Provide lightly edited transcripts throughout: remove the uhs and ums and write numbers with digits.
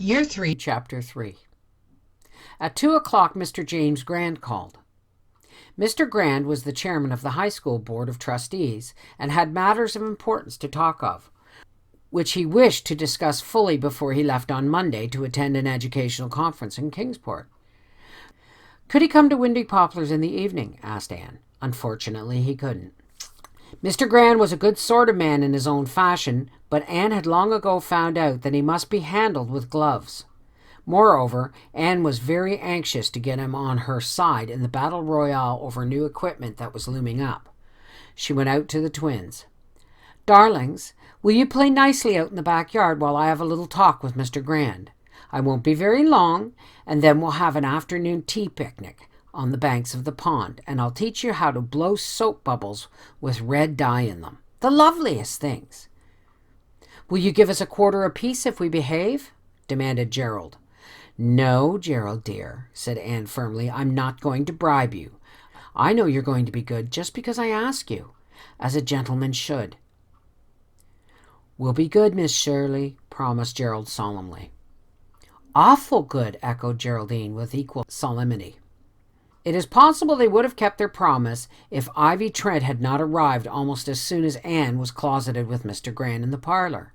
Year 3, Chapter 3. At 2 o'clock, Mr. James Grand called. Mr. Grand was the chairman of the high school board of trustees and had matters of importance to talk of, which he wished to discuss fully before he left on Monday to attend an educational conference in Kingsport. Could he come to Windy Poplars in the evening? Asked Anne. Unfortunately, he couldn't. Mr. Grand was a good sort of man in his own fashion, but Anne had long ago found out that he must be handled with gloves. Moreover, Anne was very anxious to get him on her side in the battle royale over new equipment that was looming up. She went out to the twins. "Darlings, will you play nicely out in the backyard while I have a little talk with Mr. Grand? I won't be very long, and then we'll have an afternoon tea picnic on the banks of the pond, and I'll teach you how to blow soap bubbles with red dye in them. The loveliest things." "Will you give us a quarter apiece if we behave?" demanded Gerald. "No, Gerald dear," said Anne firmly, "I'm not going to bribe you. I know you're going to be good just because I ask you, as a gentleman should." "We'll be good, Miss Shirley," promised Gerald solemnly. "Awful good," echoed Geraldine with equal solemnity. It is possible they would have kept their promise if Ivy Trent had not arrived almost as soon as Anne was closeted with Mr. Grand in the parlor.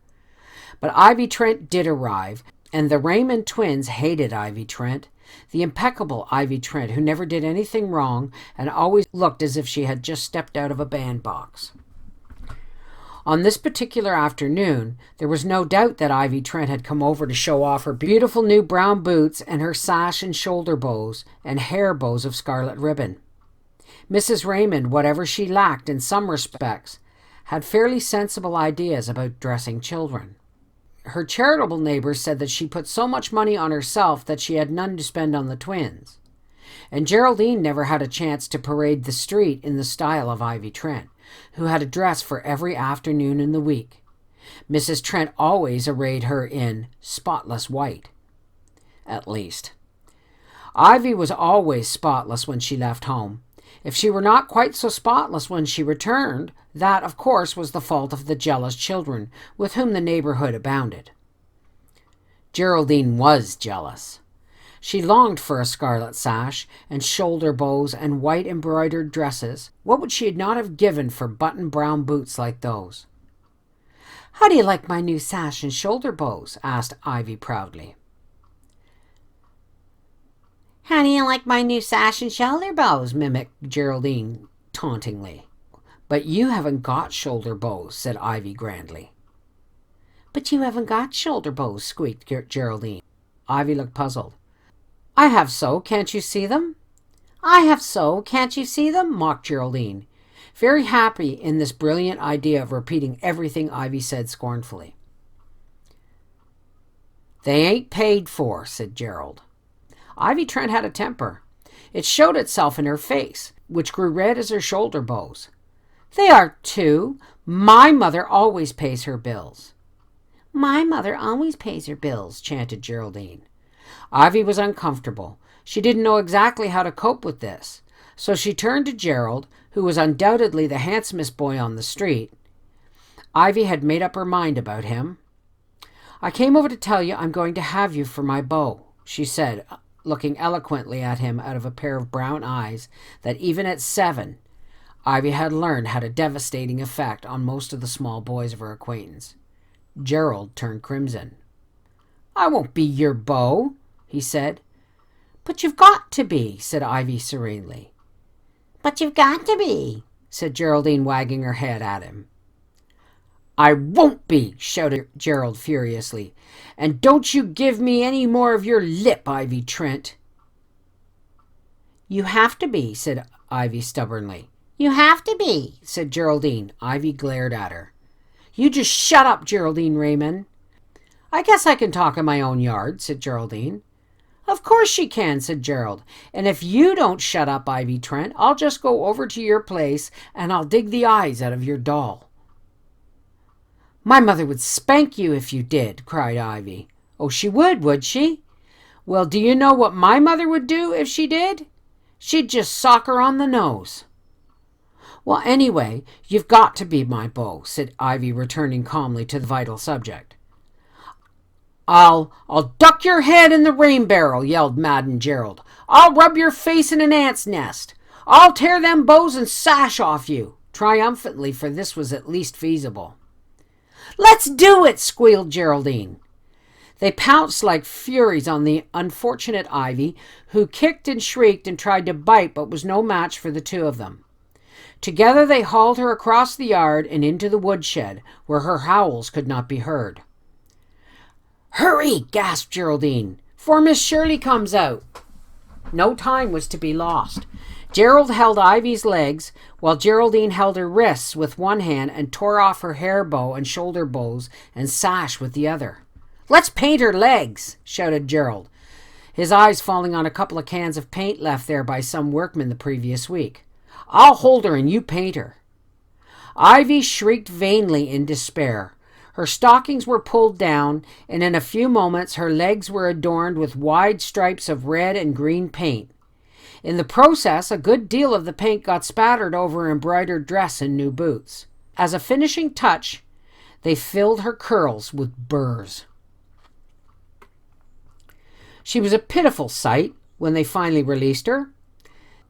But Ivy Trent did arrive, and the Raymond twins hated Ivy Trent, the impeccable Ivy Trent who never did anything wrong and always looked as if she had just stepped out of a bandbox. On this particular afternoon, there was no doubt that Ivy Trent had come over to show off her beautiful new brown boots and her sash and shoulder bows and hair bows of scarlet ribbon. Mrs. Raymond, whatever she lacked in some respects, had fairly sensible ideas about dressing children. Her charitable neighbors said that she put so much money on herself that she had none to spend on the twins. And Geraldine never had a chance to parade the street in the style of Ivy Trent, who had a dress for every afternoon in the week. Mrs. Trent always arrayed her in spotless white. At least, Ivy was always spotless when she left home. If she were not quite so spotless when she returned, that, of course, was the fault of the jealous children with whom the neighborhood abounded. Geraldine was jealous. She longed for a scarlet sash and shoulder bows and white embroidered dresses. What would she not have given for button brown boots like those? "How do you like my new sash and shoulder bows?" asked Ivy proudly. "How do you like my new sash and shoulder bows?" mimicked Geraldine tauntingly. "But you haven't got shoulder bows," said Ivy grandly. "But you haven't got shoulder bows," squeaked Geraldine. Ivy looked puzzled. "I have so, can't you see them?" "I have so, can't you see them?" mocked Geraldine, very happy in this brilliant idea of repeating everything Ivy said scornfully. "They ain't paid for," said Gerald. Ivy Trent had a temper. It showed itself in her face, which grew red as her shoulder bows. "They are too. My mother always pays her bills." "My mother always pays her bills," chanted Geraldine. Ivy was uncomfortable. She didn't know exactly how to cope with this, so she turned to Gerald, who was undoubtedly the handsomest boy on the street. Ivy had made up her mind about him. "I came over to tell you I'm going to have you for my beau," she said, looking eloquently at him out of a pair of brown eyes that even at 7, Ivy had learned had a devastating effect on most of the small boys of her acquaintance. Gerald turned crimson. "I won't be your beau," he said. "But you've got to be," said Ivy serenely. "But you've got to be," said Geraldine, wagging her head at him. "I won't be," shouted Gerald furiously. "And don't you give me any more of your lip, Ivy Trent." "You have to be," said Ivy stubbornly. "You have to be," said Geraldine. Ivy glared at her. "You just shut up, Geraldine Raymond." "I guess I can talk in my own yard," said Geraldine. "Of course she can," said Gerald. "And if you don't shut up, Ivy Trent, I'll just go over to your place and I'll dig the eyes out of your doll." "My mother would spank you if you did," cried Ivy. "Oh, she would she? Well, do you know what my mother would do if she did? She'd just sock her on the nose." "Well, anyway, you've got to be my beau," said Ivy, returning calmly to the vital subject. I'll duck your head in the rain barrel, yelled Madden Gerald. I'll rub your face in an ant's nest. I'll tear them bows and sash off you, triumphantly, for this was at least feasible. Let's do it, squealed Geraldine. They pounced like furies on the unfortunate Ivy, who kicked and shrieked and tried to bite but was no match for the two of them. Together they hauled her across the yard and into the woodshed, where her howls could not be heard. Hurry, gasped Geraldine, "'fore Miss Shirley comes out." No time was to be lost. Gerald held Ivy's legs, while Geraldine held her wrists with one hand and tore off her hair bow and shoulder bows and sash with the other. "Let's paint her legs," shouted Gerald, his eyes falling on a couple of cans of paint left there by some workman the previous week. "I'll hold her and you paint her." Ivy shrieked vainly in despair. Her stockings were pulled down, and in a few moments her legs were adorned with wide stripes of red and green paint. In the process, a good deal of the paint got spattered over her embroidered dress and new boots. As a finishing touch, they filled her curls with burrs. She was a pitiful sight when they finally released her.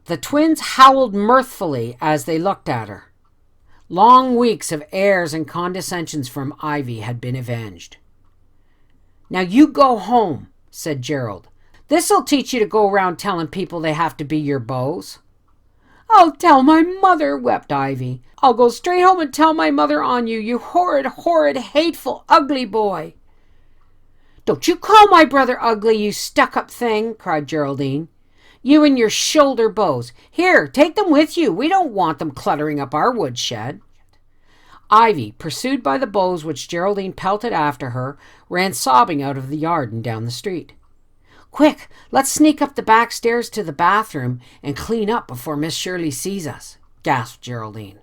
The twins howled mirthfully as they looked at her. Long weeks of airs and condescensions from Ivy had been avenged. "Now you go home," said Gerald. "This'll teach you to go around telling people they have to be your beaux." "I'll tell my mother," wept Ivy. "I'll go straight home and tell my mother on you, you horrid, horrid, hateful, ugly boy." "Don't you call my brother ugly, you stuck-up thing," cried Geraldine. "You and your shoulder bows. Here, take them with you. We don't want them cluttering up our woodshed." Ivy, pursued by the bows which Geraldine pelted after her, ran sobbing out of the yard and down the street. "Quick, let's sneak up the back stairs to the bathroom and clean up before Miss Shirley sees us," gasped Geraldine.